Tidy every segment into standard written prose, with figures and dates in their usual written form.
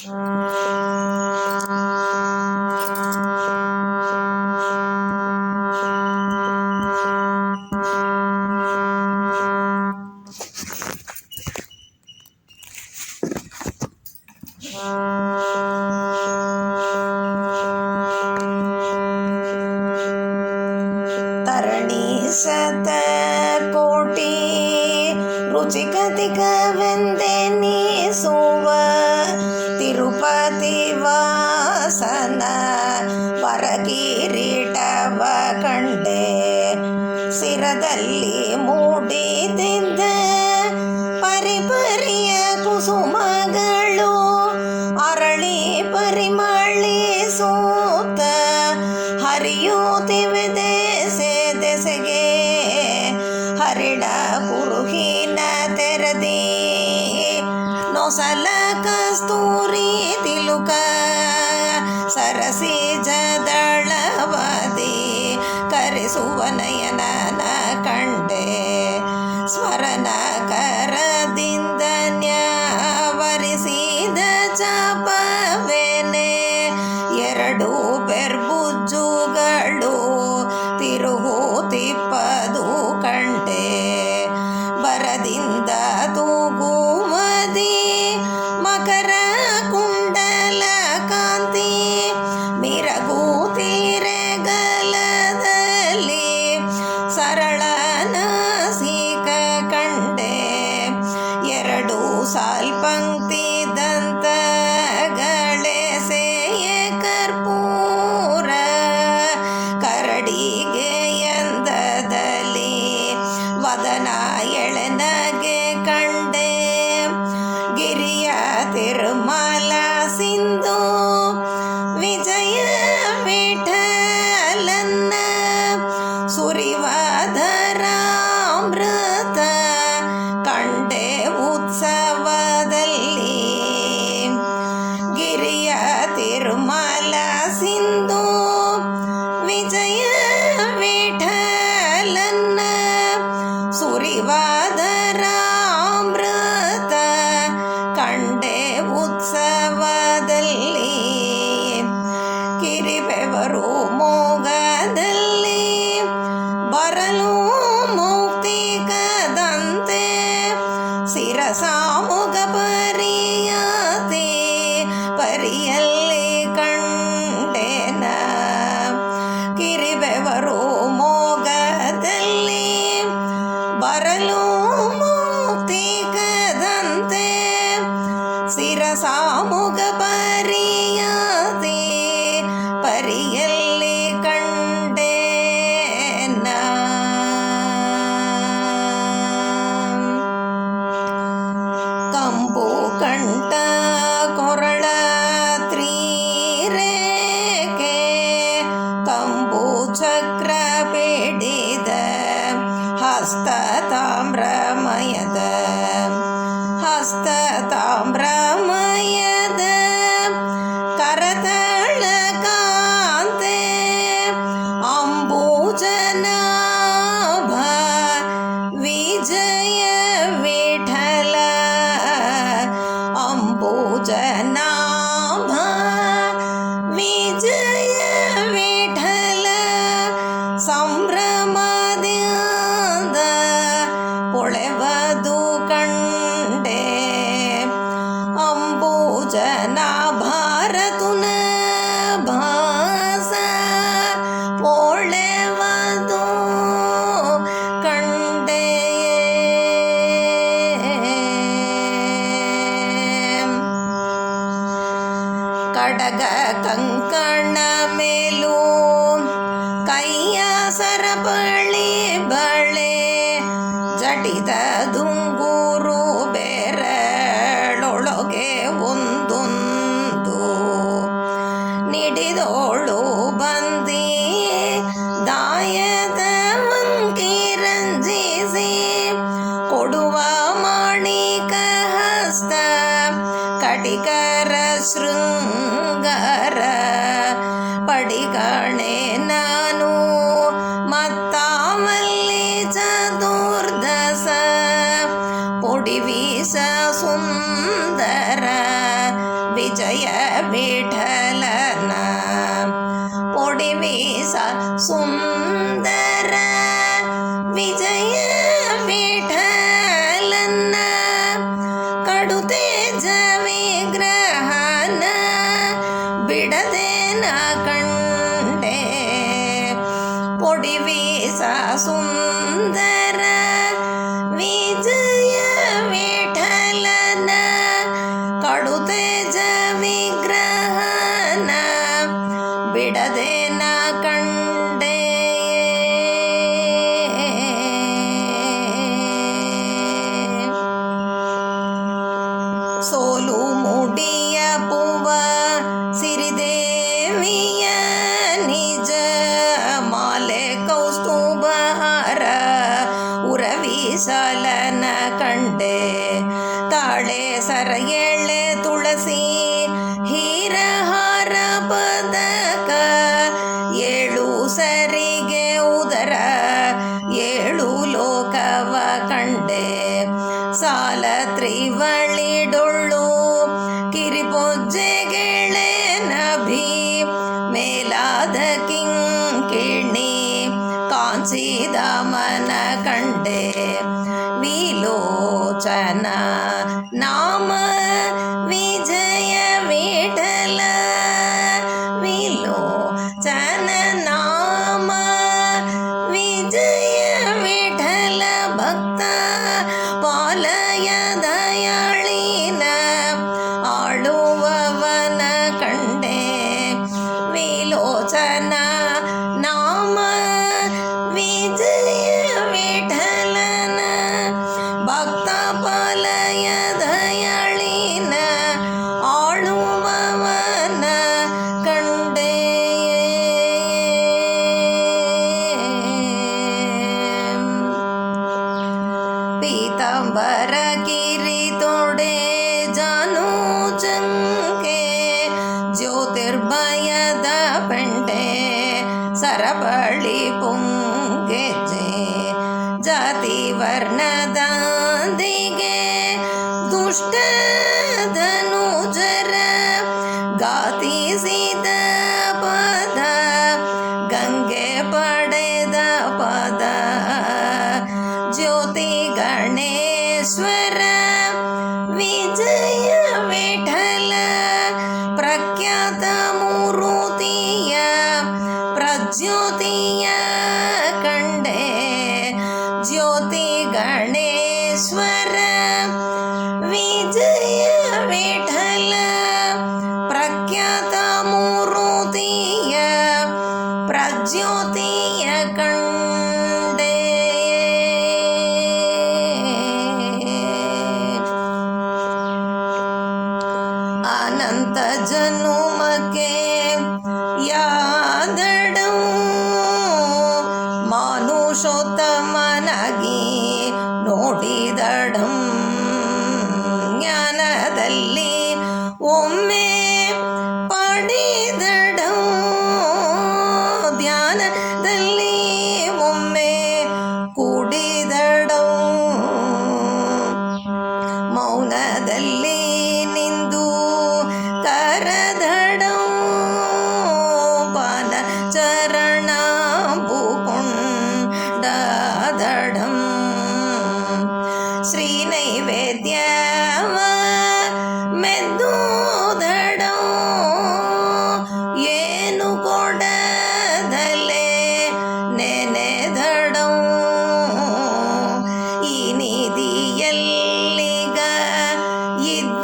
ತರಣಿ ಶತ ಕೋಟಿ ರುಚಿಕತಿಕವೆಂದೆನಿಸುವ ತಿರುಪತಿ ವಾಸನ ವರಕಿರೀಟವ ಕಂಡೆ. ಸಿರದಲ್ಲಿ ಮೂಡಿತಿದ್ದ ಪರಿಪರಿಯ ಕುಸುಮಗಳು ಅರಳಿ ಪರಿಮಳಿಸೂತ ಹರಿಯುತ್ತಿವೆ ದೆಸೆ ದೆಸೆಗೆ. ಹರಿಡ ಕುರುಹಿನ ತೆರದಿ ನೊಸಲ ಕಸ್ತೂರಿ ತಿಲುಕ ಸರಸಿಜ ದಳವದಿ ಕರೆಸುವ ನಯನನ ಕಂಡೆ. ಸ್ಮರಣ ಕರದಿಂದ ನ್ಯಾವರಿಸಿದ ಚಾಪವೇನೆ ಎರಡು ಬೆರ್ಬುಜ್ಜುಗಳು ತಿರುಗುತ್ತಿಪ್ಪದು ಕಂಡೆ. ಬರದಿಂದ ತೂಗುಮದಿ ಮಕರ ಕುಂಡಲ ಕಾಂತಿ ಮಿರಗುತ್ತಿರೆ ಗಲದಲ್ಲಿ ಸರಳ ನಾಸಿಕ ಕಂಡೆ. ಎರಡು ಸಾಲ್ಪಂಕ್ತಿ ದಂತಗಳೆಸೆಯ ಕರ್ಪೂರ ಕರಡಿಗೆ ಎಂದದಲ್ಲಿ ವದನ ಎಳೆನಗೆ ಕಂಡೆ. ಗಿರಿಯ ತಿರುಮಲ ಸಿಂಧು ವಿಜಯ ವಿಠಲನ್ನ ಸುರಿವಧರಾಮೃತ ಕಂಡೆ ಉತ್ಸವದಲ್ಲಿ. ಗಿರಿಯ ತಿರುಮಲ ಸಿಂಧು ವಿಜಯ ವಿಠಲನ್ನ ಸುರಿವಧರಾಮೃತ ಕಂಡೆ ಉತ್ಸವದಲ್ಲಿ. ಕಿರಿಬೆವರು ಮೋಗದಲ್ಲಿ ಬರಲು ಮೌಕ್ತಿಕದಂತೆ ಶಿರಸಾಮುಗ ಪರಿಯತೆ ಪರಿಯಲ್ಲಿ ಕಂಡೆನ. ಕಿರಿಬೆವರು ಮೋಗದಲ್ಲಿ ಬರಲು ಮೌಕ್ತಿಕದಂತೆ ಶಿರಸಾಮುಗ ಪರಿಯತೆ ಪರಿಯಲ್ಲಿ ಕಂಡೆನ. ಕಂಬು ಕಂಠ ಕೊರಳ ತ್ರೀರೇಖೆ ತಂಬು ಚಕ್ರ ಬೇಡಿದ ಹಸ್ತ ತಾಮ್ರಮಯದ ಹಸ್ತ ತಾಮ್ರಮಯದ ಕರತಳ ಕಾಂತೆ ಅಂಬುಜನಾಭ ವಿಜಯ ವಿಠಲ ಅಂಬುಜನಾಭ ವಿಜಯ ವಿಠಲ ಸಂಭ್ರಮದಿಂದ ಪೊಳೆವದು ಕಂಡೆ. ಅಂಬುಜನಾಭಾರತುನ ಭಾಸ ಪೊಳೆವದು ಕಂಡೆ. ಕಡಗ ಕಂಕಣ ಮೇಲು ಕೈಯ ಸರಪಳಿ ಬಳೆ ಜಟಿದ ದುಂಗೂರು ಬೆರಳೊಳಗೆ ಒಂದೊಂದು ನಿಡಿದೋಳು ಬಂದಿ ದಾಯದ ಮಂಕಿರಂಜಿಸಿ ಕೊಡುವ ಮಾಣಿಕ ಹಸ್ತ ಕಟಿಕರ ಶೃಂಗಾರ ಪಡಿಗಣೆ ನಾನು ಮತ್ತಾಮಲ್ಲಿ ಚತುರ್ದಶ ಪೊಡಿವೀಸ ಸುಂದರ ವಿಜಯ ವಿಜಯ ವಿಠಲನ ಪೊಡಿವೀಸ ಸುಂದರ ವಿಜಯ ವಿಠಲನ ಕಡುತೇಜ ವಿಗ್ರಹನ ಬಿಡದೆ ನ ಕಂಡೆ ಪೊಡಿವೀಸ ಸುಂದರ ವಿಜಯ ವಿಠಲನ ಕಡುತೇಜ ವಿಗ್ರಹನ ಬಿಡದೆ ನ ಕಂಡೆ ಸೋಲು ಮುಡಿಯ ಪೂವ ಸಿರಿದೇವಿಯ ನಿಜ ಮಾಲೆ ಕೌಸ್ತುಭಹಾರ ಉರವಿಸಲನ ಕಂಡೆ ತಾಳೆ ಸರ ಎಳೆ ತುಳಸಿ ಹೀರಹಾರ ಪದಕ ಏಳು ಸರಿಗೆ ಉದರ ಏಳು ಲೋಕವ ಕಂಡೆ ಸಾಲ ತ್ರಿವಳಿಡೊಳ್ಳು ಕಿರಿಪೊಜ್ಜೆಗೆಳೆ ನಭಿ ಮೇಲಾದ ಕಿಂಕಿಣಿ ಕಾಂಚಿದ ಮನ ಕಂಡೆ ವಿಲೋಚನ ನಾಮ ವಿಜಯ ವಿಠಲ ವಿಲೋಚನ ನಾಮ ವಿಜಯ ವಿಠಲ ಭಕ್ತ ಪಾಲಯ ದಯಾಳಿನ ಆಳುವವನ ಕಂಡೆ ವಿಲೋಚನ ನಾಮ ವಿಜಯ ವಿಠಲನ ಭಕ್ತ ಪಾಲಯ ದಯಾಳಿನ ಆಳುವವನ ಕಂಡೆ ಪೀತಾಂಬರ ಕಿರೀತೋಡೆ ಜಾನು ಚಂಕೆ ಜ್ಯೋತಿರ್ಭಯದ ಪೆಂಟೆ ಸರಬಳಿ ಪುಂಗೆಜೆ ಜಾತಿ ವರ್ಣದಾಂದಿಗೆ ದುಷ್ಟ ಧನುಜರ ಗಾತಿಸಿದ ಪದ ಗಂಗೆ ಪಡೆದ ಪದ ಜ್ಯೋತಿ ಗಣೇಶ್ವರ ವಿಜಯ ವಿಠಲ ಪ್ರಖ್ಯಾತ ಮೂರುತಿಯ ಪ್ರಜ್ಯೋತಿಯ ಕಂಡೆ ಜ್ಯೋತಿ ಗಣೇಶ್ವರ ವಿಜಯ ವಿಠಲ ಪ್ರಖ್ಯಾತ ಮೂರುತಿಯ ಪ್ರಜ್ಯೋತಿಯ ಕಂಡೆ ಅನಂತ ಜನುಮಕ್ಕೆ ಯಾದಡು ಮಾನುಷೋತ್ತಮನಾಗಿ ನೋಡಿದಡಂ ಜ್ಞಾನದಲ್ಲಿ ಒಮ್ಮೆ ಪಡೆದಡಂ ಧ್ಯಾನದಲ್ಲಿ ಒಮ್ಮೆ ಕೂಡಿದಡಂ ಮೌನದಲ್ಲಿ ನಿಂದು ಕರದಡಂ ಪಾದ ಚರಣ ಭೂಕೊಂಡದಡಂ ಶ್ರೀ ನೈವೇದ್ಯವ ಮೆದ್ದುದಡಂ ಏನು ಕೊಡದಲೆ ನೆನೆದಡಂ ಈ ನಿಧಿಯಲ್ಲಿಗ ಇದ್ದ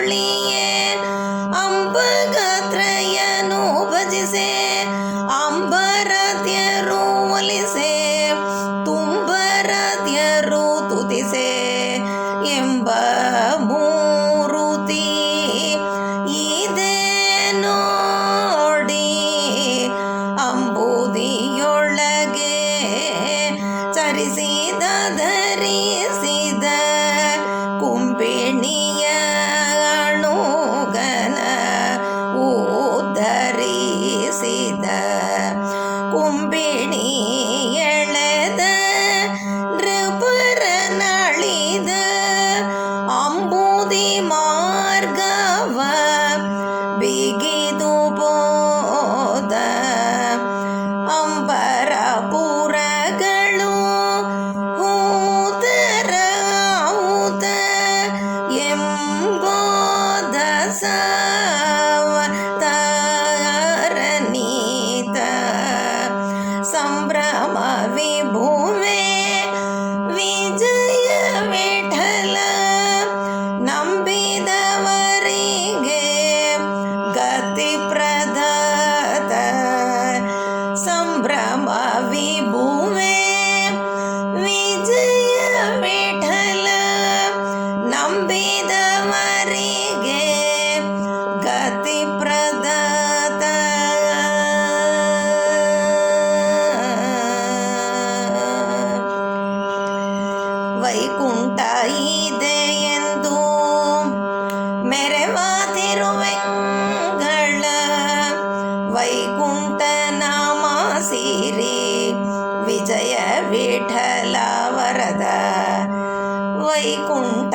ತೊಳಿಯೇ ಅಂಬಗಾತ್ರಯನು ಭಜಿಸೆ ಅಂಬರದ್ಯರು ಒಲಿಸೆ ತುಂಬರದ್ಯರು ತುತಿಸೆ ಎಂಬ ಮೂರುತಿ ಇದೆ ನೋಡಿ ಅಂಬುದಿಯೊಳಗೆ ಚರಿಸಿದ ಧರಿಸಿದ ಕುಂಬಿಣಿಯ ಅಣುಗನ ಉದ್ಧರಿಸಿದ ಕುಂಬಿಣಿ ಎಳೆದ ನೃಪರನಳಿದ ಅಂಬುದಿ ಮಾರ್ಗವ ಬಿಗಿದು ಬೋದ ಅಂಬರಪುರಗಳು ಹೂತರ ಹೂತ ಎಂಬೋದ ಸಾವತಾರನೀತ ಸಂಭ್ರಮ ವಿಭುವೆ ವಿಜಯ ವಿಠಲ ನಂಬಿದವರಿಗೆ ಗತಿ ಪ್ರದಾತ ಸಂಭ್ರಮ ವಿಭುವೆ ವಿಜಯ ವಿಠಲ ನಂಬಿದವರಿಗೆ ಗತಿ ಪ್ರದಾತ ವೈಕುಂಠ ಇದೆ ಎಂದು ಮೆರೆವ ತಿರುವೆಂಗಳ ವೈಕುಂಠ ನಾಮ ಸಿರಿ ವಿಜಯ ವಿಠಲ ವರದ ವೈಕುಂಠ